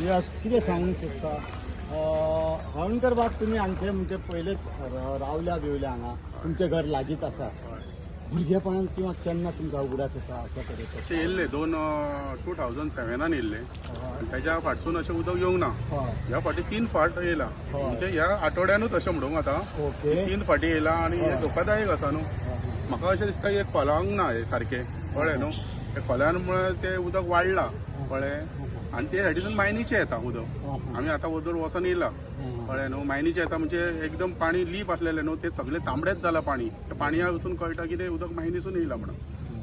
Yes कितें सांगूंक सोदता हळणकर बाग तुम्ही हांगचे म्हणजे पयलेच रावल्या बिवल्या हांगा तुमचें घर लागींच आसा भुरगेपणान किंवा केन्ना तुमचा उगडास येता अशा तरेचो अशें येयल्ले 2007 येयल्ले आनी तेज्या फाटसून अशें उदक येवंक ना. ह्या फाटी 3 फाट येयला म्हणजे ह्या आठवड्यानूच अशें म्हणूंक आतां ओके 3 फाटी येयला आनी हे धोकादायक आसा न्हू. म्हाका अशें दिसता हे खोलांक ना हे सारखे कळ्ळें न्हू. हे खोल्यामुळे ते उदक वाडलां कळ्ळें आनी ते सायडीसून मायनीचें येता उदक. आमी आतां वदूर वचून येयला कळ्ळें न्हू. मायनीचें येता म्हणजे एकदम पाणी लीप आसलेलें न्हू ते सगळें तांबडेच जालां पाणी. त्या पाणया वचून कळटा की ते उदक मायनीसून येयला म्हणून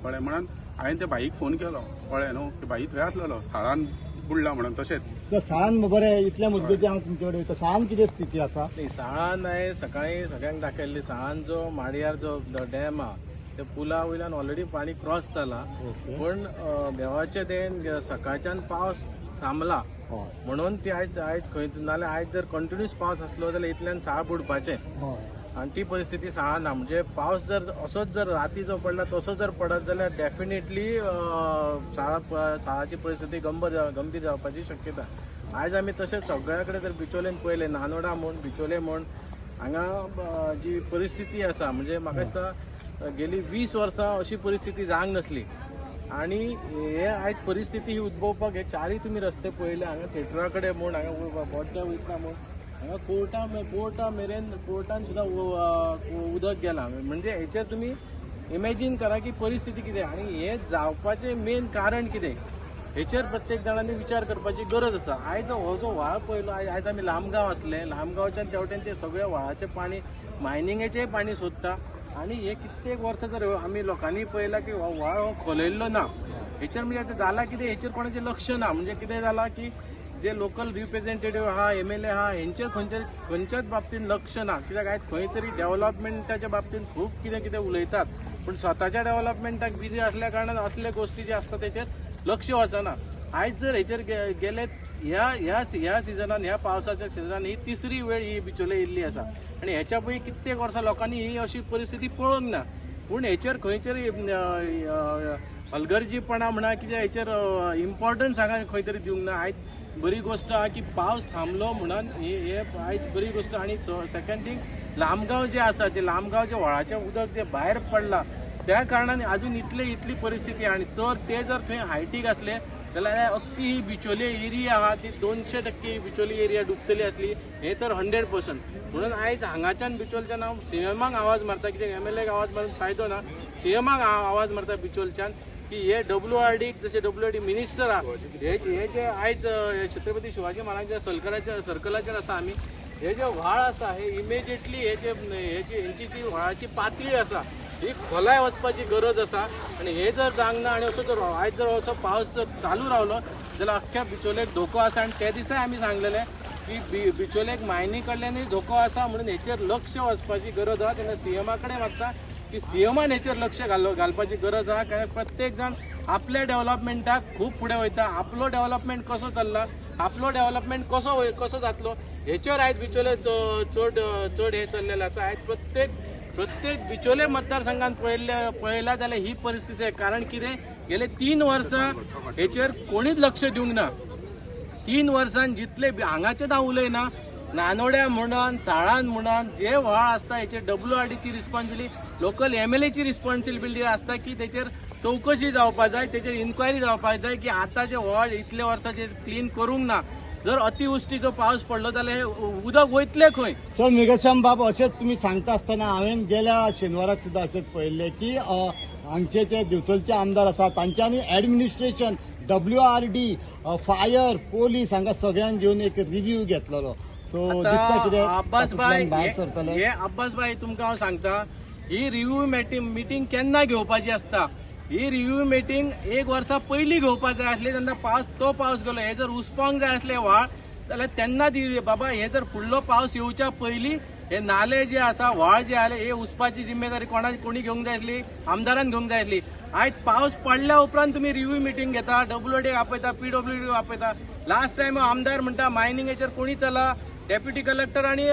कळ्ळें. म्हणून हांवें त्या बाईक फोन केलो कळ्ळें न्हू. ते बाई थंय आसलेलो साळान बुडला म्हणून तशेंच. तर साळान बरें इतल्या मजगती हांव तुमचे कडेन वयता साळान कितें स्थिती आसा. साळान हांवें सकाळीं सगळ्यांक दाखयल्ली साळान जो माडयार जो डॅम आहा त्या पुला वयल्यान ऑलरेडी पाणी क्रॉस जाला पण देवाचे देन सकाळच्यान पावस थांबला म्हणून ती आयज खंय नाल्यार आयज जर कंटिन्यूस पावस आसलो जाल्यार इतल्यान साळ बुडपाचें आनी ती परिस्थिती साळान ना. म्हणजे पावस जर असोच जर राती जो पडला तसो जर पडत जाल्यार डेफिनेटली साळाची परिस्थिती गंभीर जावपाची शक्यता. आयज आमी तशेंच सगळ्या कडेन जर बिचोलेन पळयलें नानोडा म्हण बिचोले म्हण हांगा जी परिस्थिती आसा म्हणजे म्हाका दिसता गेली 20 वर्सां अशी परिस्थिती जावंक नसली. आणि हे आयज परिस्थिती ही उद्भवपाक हे चारय तुमी रस्ते पळयले हांगा थिएटरा कडेन म्हण हांगा बोड्डे वयता म्हण हांगा कोर्टान सुद्दां उदक गेलां. म्हणजे हेचेर तुमी इमॅजीन करा की परिस्थिती कितें आनी हे जावपाचें मेन कारण कितें हेचेर प्रत्येक जाणांनी विचार करपाची गरज आसा. आयज हो जो व्हाळ पळयलो आयज आमी लांबगांव आसले लांबगांवच्यान तेवटेन ते सगळे व्हाळाचें पाणी मायनिंगेचेंय पाणी सोदता आणि हे कित्येक वर्सां जर आमी लोकांनी पळयला की व्हाळ हो खोलयल्लो ना. हेचेर म्हणजे आतां जाला कितें हेचेर कोणाचें लक्ष ना. म्हणजे कितें जाला की जे लोकल रिप्रेझेंटेटिव्ह आहा MLA आहा हेंचे खंयच्याच बाबतींत लक्ष ना. कित्याक आयज खंय तरी डेव्हलपमेंटाच्या बाबतींत खूब कितें कितें उलयतात पूण स्वताच्या डेव्हलपमेंटाक बिजी असल्या कारणान असले गोश्टी जे आसता तेचेर लक्ष वचना. आयज जर हेचेर गेले ह्या सिजनान ह्या पावसाच्या सिजनान ही तिसरी वेळ ही बिचोले येयल्ली आसा आणि हेच्या पयलीं कित्येक वर्सां लोकांनी ही अशी परिस्थिती पळोवंक ना. पूण हेचेर खंयतरी हलगर्जीपणा म्हणा कितें हेचेर इम्पॉर्टन्स हांगा खंय तरी दिवंक ना. आयज बरी गोष्ट आहा की पावस थांबलो म्हणून हे आयज बरी गोष्ट. आणि सेकंड थिंग लांबगांव जे आसा ते लांबगांवचे व्हाळाचें उदक जे भायर पडलां त्या कारणान अजून इतली परिस्थिती आणि ते जर थंय हायटीक असले जाल्यार अख्खी ही बिचोले एरिया आहा ती 200% बिचोली एरिया डुबतली असली हे तर 100%. म्हणून आयज हांगाच्यान बिचोलच्यान हांव CMाक आवाज मारता कित्याक MLAक आवाज मारून फायदो ना. CMाक आवाज मारता बिचोलच्यान की हे WRD जसे WRD मिनिस्टर आहा हे जे आयज छत्रपती शिवाजी महाराजांच्या सर्कलाचेर आसा आमी हे जे व्हाळ आसा हे इमिजिएटली हेंची जी व्हाळाची पातळी आसा ही खोलाय वचपाची गरज आसा. आणि हे जर जावंक ना आणि असो जर आयज जर असो पावस जर चालू रावलो जाल्यार अख्ख्या बिचोलेक धोको आसा. आणि त्या दिसा आमी सांगलेले की बिचोलेक मायनी कडल्यानूय धोको आसा म्हणून हेचेर लक्ष वचपाची गरज आहा. तेन्ना CMा कडेन मागता की CMान हेचेर लक्ष घालपाची गरज आहा. कारण प्रत्येक जण आपल्या डेव्हलपमेंटाक खूब फुडें वयता. आपलो डेव्हलपमेंट कसो चल्ला आपलो डेव्हलपमेंट कसो जातलो हेचेर आयज बिचोले चड हे चल्लेलें आसा. आयज प्रत्येक बिचोले मतदारसंघात पळयला जाल्यार ही परिस्थिती आहे. कारण कितें गेले 3 वर्सां हेचेर कोणीच लक्ष दिवंक ना. 3 वर्सांत जितले हांगाचेच हांव उलयना नानोड्या म्हणून साळान म्हणून जे व्हाळ आसता हेचेर WRDची रिस्पॉन्सिबिलिटी लोकल MLAची रिस्पॉन्सिबिलिटी आसता की तेचेर चवकशी जावपाक जाय तेचेर इन्क्वायरी जावपाक जाय की आतां जे व्हाळ इतले वर्सां क्लीन करूंक ना. जर अतिवृष्टीचो पावस पडलो जाल्यार हे उदक वयतले खंय. सर मेघश्याम बाब अशेंच तुमी सांगता आसतना हांवें गेल्या शेनवाराक सुद्दां अशेंच पळयल्लें की हांगचे जे दिवचलचे आमदार आसा तांच्यांनी ऍडमिनिस्ट्रेशन WRD फायर पोलीस हांगा सगळ्यांक घेवन एक रिव्ह्यू घेतलेलो. सो दिसता कितें अब्बास भाई तुमकां हांव सांगता ही रिव्ह्यू मिटींग केन्ना घेवपाची आसता. ही रिव्ह्यू मिटींग 1 वर्सा पयलीं घेवपाक जाय आसली जेन्ना पावस गेलो. हे जर उसपावंक जाय आसले व्हाळ जाल्यार तेन्ना बाबा हे जर फुडलो पावस येवच्या पयलीं हे नाले जे आसा व्हाळ जे आले हे उसपाची जिम्मेदारी कोणी घेवंक जाय आसली आमदारान घेवंक जाय आसली. आयज पावस पडल्या उपरांत तुम्ही रिव्ह्यू मिटींग घेता WRD आपयता PWD आपयता. लास्ट टायम आमदार म्हणटा मायनिंगेचेर कोणी चला डेप्युटी कलेक्टर आणि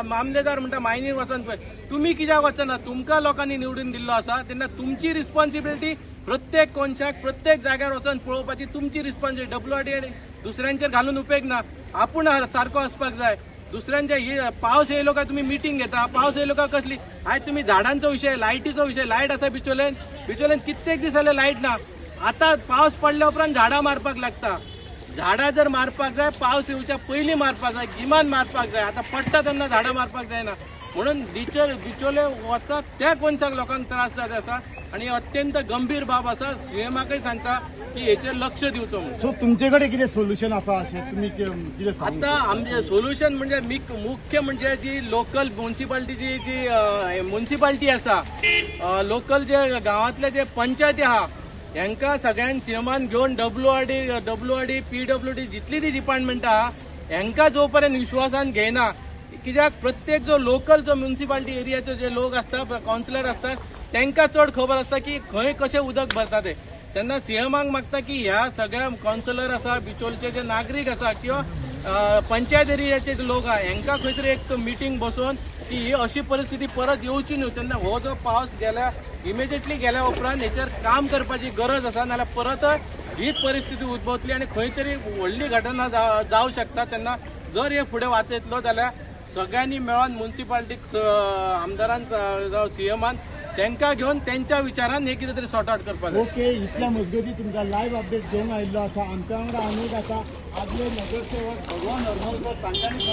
मामलेदार म्हणटा मायनिंग वचन पळय. तुम्ही कित्याक वचना. तुमकां लोकांनी निवडून दिल्लो आसा तेन्ना तुमची रिस्पॉन्सिबिलिटी प्रत्येक कोणशाक प्रत्येक जाग्यार वचून पळोवपाची तुमची रिस्पॉन्सिबिलिटी. WRD दुसऱ्यांचेर घालून उपेग ना, आपूण सारको असपाक जाय. दुसऱ्यांच्या पावस येयलो काय तुम्ही मिटींग घेता, पावस येयलो काय कसली. आयज तुम्ही झाडांचो विषय, लायटीचो विषय, लायट आसा बिचोलेन कित्येक दीस जाले लायट ना. आता पावस पडल्या उपरांत झाडां मारपाक लागता. झाडां जर मारपाक जाय पावस येवच्या पयलीं मारपाक जाय, गिमान मारपाक जाय. आता पडटा तेन्ना झाडां मारपाक जायना. म्हणून बिचोले वचत त्या कोणशाक लोकांक त्रास जात आसा आणि अत्यंत गंभीर बाब आसा. सीएमाकय सांगता की हेचेर लक्ष दिवचो म्हणून. सो तुमचे कडेन कितें सोल्युशन आसा अशें तुमी कितें सांगू आता आमचे सोल्युशन म्हणजे मुख्य म्हणजे जी लोकल म्युन्सिपाल्टीची जी म्युन्सिपाल्टी आसा, लोकल जे गांवांतले जे पंचायती आहा हेंका सगळ्यांक सीएमान घेवन WRD PWD जितली ती डिपार्टमेंट आहा हेंका जो पर्यंत विश्वासान घेयना. कित्याक प्रत्येक जो लोकल जो म्युन्सिपाल्टी एरियाचे जे लोक असता, कावन्सिलर असतात, तांकां चड खबर आसता की खंय कशें उदक भरता ते. तेन्ना सीएमाक मागता की ह्या सगळ्या कावन्सिलर आसा, बिचोलचे जे नागरीक आसा किंवा पंचायत एरियाचे जे लोक आहा हेंका खंय तरी एक मिटींग बसोवन की ही अशी परिस्थिती परत येवची न्हू. तेन्ना हो जो पावस गेल्या इमिजिएटली गेल्या उपरांत हेचेर काम करपाची गरज आसा, नाल्यार परत हीच परिस्थिती उद्भवतली आणि खंय तरी व्हडली घटना जावं शकता. तेन्ना जर हे फुडें वाचयतलो जाल्यार सगळ्यांनी मेळोन म्युन्सिपाल्टीक आमदारान जावं सीएमान तांकां घेवन त्यांच्या विचारान हे कितें तरी सॉर्ट आउट करपाक जाय. ओके, इतल्या मजगती तुमकां लायव्ह अपडेट घेवन आयिल्लो आसा. आमच्या वांगडा आनीक आसा आदले नगरसेवक भगवान हरमलकर, तांच्यांनी